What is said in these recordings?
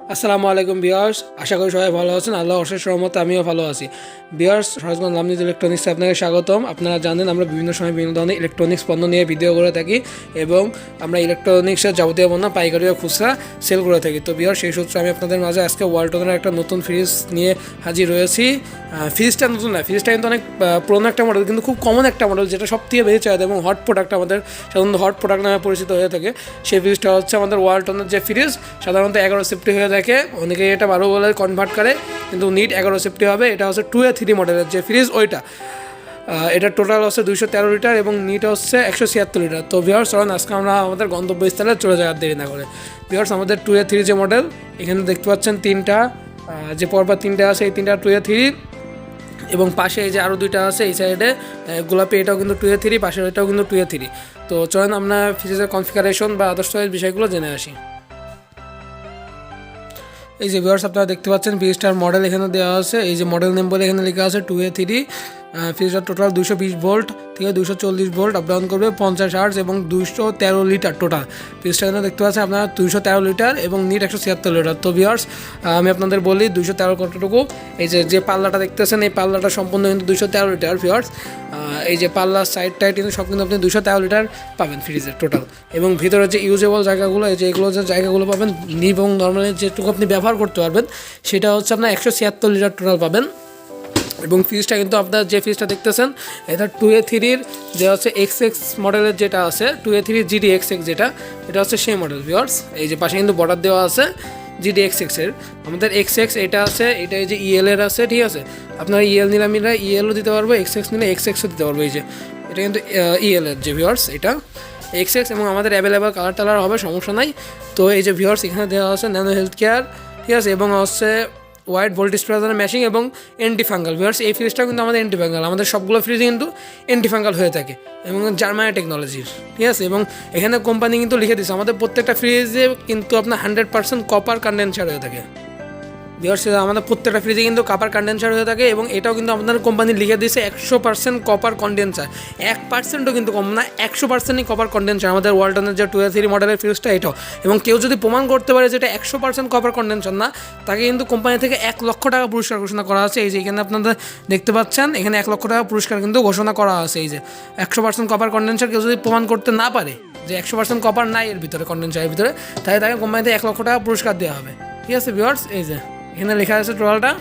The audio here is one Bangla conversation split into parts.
আসসালামু আলাইকুম ভিউয়ার্স, আশা করি সবাই ভালো আছেন। আল্লাহ অশেষ রহমতে আমিও ভালো আছি। ভিউয়ার্স, সরজগঞ্জ LAM-NITU ইলেকট্রনিক্সে আপনাকে স্বাগতম। আপনারা জানেন আমরা বিভিন্ন সময় বিভিন্ন ধরনের ইলেকট্রনিক্স পণ্য নিয়ে ভিডিও করে থাকি এবং আমরা ইলেকট্রনিক্সের যাবতীয় পণ্য পাইকারি ও খুচরা সেল করে থাকি। তো ভিউয়ার্স, সেই সূত্রে আমি আপনাদের মাঝে আজকে ওয়ালটনের একটা নতুন ফ্রিজ নিয়ে হাজির হয়েছি। ফ্রিজটা নতুন না, ফ্রিজটা কিন্তু অনেক পুরোনো একটা মডেল, কিন্তু খুব কমন একটা মডেল, যেটা সব থেকে বেশি চাহিদা এবং হট প্রোডাক্ট, আমাদের সাধারণত হট প্রোডাক্ট নামে পরিচিত হয়ে থাকে। সেই ফ্রিজটা হচ্ছে আমাদের ওয়ালটনের যে ফ্রিজ, সাধারণত 11 সেফটি হয়ে থাকে, অনেকে এটা 12 বলে কনভার্ট করে, কিন্তু নিট 11 সেফটি হবে। এটা হচ্ছে 2A3 মডেলের যে ফ্রিজ ওইটা। এটা টোটাল হচ্ছে 213 লিটার এবং নিট হচ্ছে 176 লিটার। তো ভিউয়ার্স, চলুন আজকে আমরা আমাদের গন্তব্যস্থলে চলে যাওয়ার দেরি না করে। ভিউয়ার্স, আমাদের 2A3 যে মডেল, এখানে দেখতে পাচ্ছেন তিনটা যে পরপর তিনটা আছে, এই তিনটা 2A3 এবং পাশে এই যে আরও দুইটা আছে এই সাইডে গোলাপি, এটাও কিন্তু 2A3, পাশের এটাও কিন্তু 2A3। তো চলুন আমরা ফ্রিজের কনফিগারেশন বা আদর্শ বিষয়গুলো জেনে আসি। এই যে ভিউয়ার্স, আপনারা দেখতে পাচ্ছেন ফ্রিজটার মডেল এখানে দেওয়া আছে। এই যে মডেল নেম বলে এখানে লেখা আছে 2A3। ফ্রিজটার টোটাল 220 ভোল্ট থেকে 240 ভোল্ট আপ ডাউন করবে, 50 হার্জ এবং 213 লিটার টোটাল। ফ্রিজটা এখানে দেখতে পাচ্ছেন আপনারা 213 লিটার এবং নিট 176 লিটার। তো ভিউয়ার্স, আমি আপনাদের বলি 213 কতটুকু। এই যে পাল্লাটা দেখতেছেন, এই পাল্লাটা সম্পূর্ণ কিন্তু 213 লিটার। ভিউয়ার্স, এই যে পাল্লার সাইড টাইড কিন্তু সব কিন্তু আপনি 213 লিটার পাবেন ফ্রিজের টোটাল। এবং ভিতরে যে ইউজেবল জায়গাগুলো, এই যে এগুলো যে জায়গাগুলো পাবেন এবং নর্মালি যেটুকু আপনি ব্যবহার করতে পারবেন, সেটা হচ্ছে আপনার 176 লিটার টোটাল পাবেন। এবং ফ্রিজটা কিন্তু আপনার যে ফ্রিজটা দেখতেছেন, এটা 2A3-র যে হচ্ছে XX মডেলের যেটা আছে, 2A3 GD XX যেটা, এটা হচ্ছে সেই মডেল। ভিউয়ার্স, এই যে পাশে কিন্তু বর্ডার দেওয়া আছে GD XX-এর। আমাদের XX এটা আছে, এটা এই যে EL-এর আছে, ঠিক আছে। আপনারা EL নিলে আমি EL-ও দিতে পারবো, XX নিলে XX-ও দিতে পারবো। এই যে এটা কিন্তু EL-এর যে ভিউয়ার্স, এটা XX এবং আমাদের অ্যাভেলেবেল কালার টালার হবে, সমস্যা নাই। তো এই যে ভিউয়ার্স, এখানে দেওয়া আছে ন্যানো হেলথ কেয়ার, ঠিক আছে, এবং হচ্ছে ওয়াইড ভোল্টেজ প্রেসার ম্যাশিং এবং অ্যান্টিফাঙ্গাল। ভিউয়ার্স, এই ফ্রিজটা কিন্তু আমাদের অ্যান্টিফাঙ্গাল, আমাদের সবগুলো ফ্রিজে কিন্তু অ্যান্টিফাঙ্গাল হয়ে থাকে এবং জার্মানি টেকনোলজির, ঠিক আছে। এবং এখানে কোম্পানি কিন্তু লিখে দিচ্ছে আমাদের প্রত্যেকটা ফ্রিজে কিন্তু আপনার 100% কপার কন্ডেন্সার হয়ে থাকে। ভিউয়ার্স, আমাদের প্রত্যেকটা ফ্রিজে কিন্তু কপার কন্ডেন্সার হয়ে থাকে এবং এটাও কিন্তু আপনাদের কোম্পানি লিখে দিয়েছে 100% কপার কন্ডেন্সার। 1%ও কিন্তু কম না, 100%ই কপার কন্ডেন্সার আমাদের ওয়ালটনের যে 2A3 মডেলের ফ্রিজটা এটাও। এবং কেউ যদি প্রমাণ করতে পারে যে এটা 100% কপার কন্ডেন্সার না, তাকে কিন্তু কোম্পানি থেকে 1 লক্ষ টাকা পুরস্কার ঘোষণা করা আছে। এই যে এখানে আপনারা দেখতে পাচ্ছেন, এখানে 1 লক্ষ টাকা পুরস্কার কিন্তু ঘোষণা করা আছে। এই যে 100% কপার কন্ডেন্সার কেউ যদি প্রমাণ করতে না পারে যে 100% কপার নাই এর ভিতরে, কন্ডেন্সারের ভিতরে, তাহলে তাকে কোম্পানিতে 1 লক্ষ টাকা পুরস্কার দেওয়া হবে, ঠিক আছে। ভিউয়ার্স, এই যে এখানে লেখা আছে টোটালটা।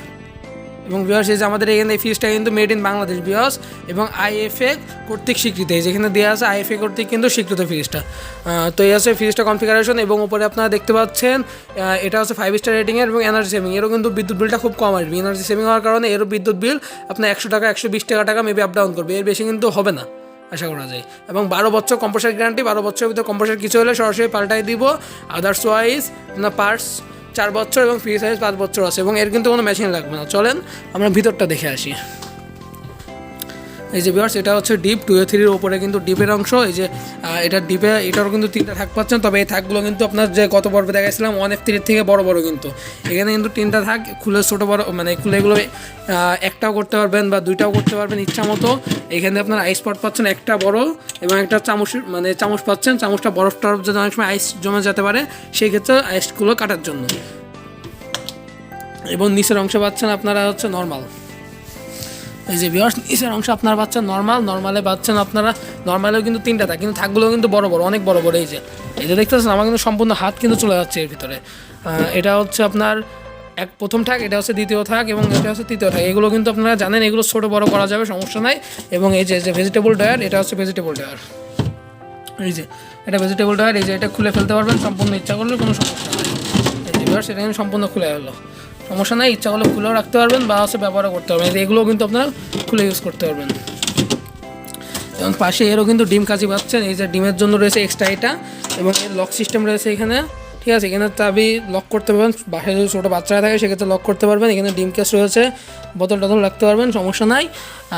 এবং ভিউয়ার্স, এই যে আমাদের এখানে এই ফ্রিজটা কিন্তু মেড ইন বাংলাদেশ ভিউয়ার্স, এবং IFA কর্তৃক স্বীকৃত। এই যেখানে দেওয়া আছে IFA কর্তৃক কিন্তু স্বীকৃত ফ্রিজটা। তো এই আছে ফ্রিজটা কনফিগারেশন। এবং উপরে আপনারা দেখতে পাচ্ছেন এটা হচ্ছে 5 স্টার রেটিংয়ের এবং এনার্জি সেভিং। এরও কিন্তু বিদ্যুৎ বিলটা খুব কম আসবে। এনার্জি সেভিং হওয়ার কারণে এরও বিদ্যুৎ বিল আপনার 100 টাকা 120 টাকা মেবি আপ ডাউন করবে, এর বেশি কিন্তু হবে না আশা করা যায়। এবং 12 বছর কম্প্রেসার গ্যারান্টি, 12 বছরের ভিতরে কম্প্রেসার কিছু হলে সরাসরি পাল্টাই দিব। আদার্স ওয়াইজ আপনার পার্টস 4 বছর এবং ফ্রি সাইজ 5 বছর আছে এবং এর কিন্তু কোনো মেশিন লাগবে না। চলেন আমরা ভিতরটা দেখে আসি। এই যে ভিউয়ার্স, এটা হচ্ছে ডিপ 2A3-র ওপরে কিন্তু ডিপের অংশ। এই যে এটা ডিপে, এটারও কিন্তু 3টা থাক পাচ্ছেন, তবে এই থাকগুলো কিন্তু আপনার যে গত পর্বে দেখাইছিলাম 1F3 থেকে বড় বড়, কিন্তু এখানে কিন্তু 3টা থাক খুলে ছোটো বড়, মানে খুলে এগুলো একটাও করতে পারবেন বা 2টাও করতে পারবেন ইচ্ছা মতো। এখানে আপনার আইস পট পাচ্ছেন একটা বড় এবং একটা চামচ, মানে চামচ পাচ্ছেন। চামচটা বরফ টরফ যদি অনেক সময় আইস জমে যেতে পারে, সেই ক্ষেত্রে আইসগুলো কাটার জন্য। এবং নিচের অংশ পাচ্ছেন আপনারা হচ্ছে নর্মাল। এই যে ভিউয়ার্স, নিচের অংশ আপনারা পাচ্ছেন নর্মালে পাচ্ছেন আপনারা। নর্মালেও কিন্তু 3টা থাকে, কিন্তু থাকগুলো কিন্তু বড় বড়, অনেক বড় বড়। এই যে দেখতেছেন, আমার কিন্তু সম্পূর্ণ হাত কিন্তু চলে যাচ্ছে এর ভিতরে। এটা হচ্ছে আপনার প্রথম থাক, এটা হচ্ছে দ্বিতীয় থাক এবং এটা হচ্ছে তৃতীয় থাক। এগুলো কিন্তু আপনারা জানেন, এগুলো ছোটো বড় করা যাবে, সমস্যা নাই। এবং এই যে ভেজিটেবল ড্রয়ার, এটা হচ্ছে ভেজিটেবল ড্রয়ার। এই যে এটা ভেজিটেবল ড্রয়ার, এই যে এটা খুলে ফেলতে পারবেন সম্পূর্ণ, ইচ্ছা করলে কোনো সমস্যা নেই। এই যে ভিউয়ার্স, এটা কিন্তু সম্পূর্ণ খুলে গেলো, সমস্যা নেই। ইচ্ছা করলে খুলেও রাখতে পারবেন বা হচ্ছে ব্যবহারও করতে পারবেন। এগুলোও কিন্তু আপনারা খুলে ইউজ করতে পারবেন। এবং পাশে এরও কিন্তু ডিম কাঁচি পাচ্ছেন। এই যে ডিমের জন্য রয়েছে এক্সট্রা এটা, এবং এর লক সিস্টেম রয়েছে এখানে, ঠিক আছে। এখানে চাবি লক করতে পারবেন, বাসায় যদি ছোটো বাচ্চারা থাকে সেক্ষেত্রে লক করতে পারবেন। এখানে ডিম কেস রয়েছে, বোতল টতল রাখতে পারবেন, সমস্যা নাই।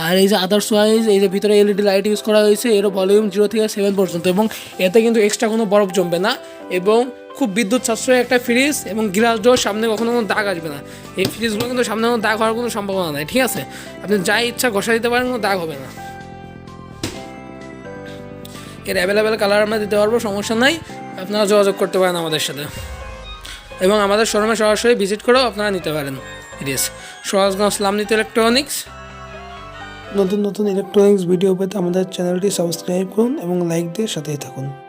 আর এই যে আদার্স ওয়াইজ, এই যে ভিতরে LED লাইট ইউজ করা হয়েছে, এরও ভলিউম 0 থেকে 7 পর্যন্ত। এবং এতে কিন্তু এক্সট্রা কোনো বরফ জমবে না এবং খুব বিদ্যুৎ সাশ্রয়ী একটা ফ্রিজ। এবং গ্লাস ডোর, সামনে কখনো কোনো দাগ আসবে না। এই ফ্রিজগুলো কিন্তু সামনে কোনো দাগ হওয়ার কোনো সম্ভাবনা নাই, ঠিক আছে। আপনি যা ইচ্ছা ঘষা দিতে পারেন, কোনো দাগ হবে না। এর অ্যাভেলেবেল কালার আমরা দিতে পারবো, সমস্যা নাই, আপনারা যোগাযোগ করতে পারেন আমাদের সাথে। এবং আমাদের শোরুমে সরাসরি ভিজিট করেও আপনারা নিতে পারেন। Yes, Sarasganj LAM-NITU electronics. নতুন নতুন ইলেকট্রনিক্স ভিডিও পেতে আমাদের চ্যানেলটি সাবস্ক্রাইব করুন এবং লাইক দিয়ে সাথেই থাকুন।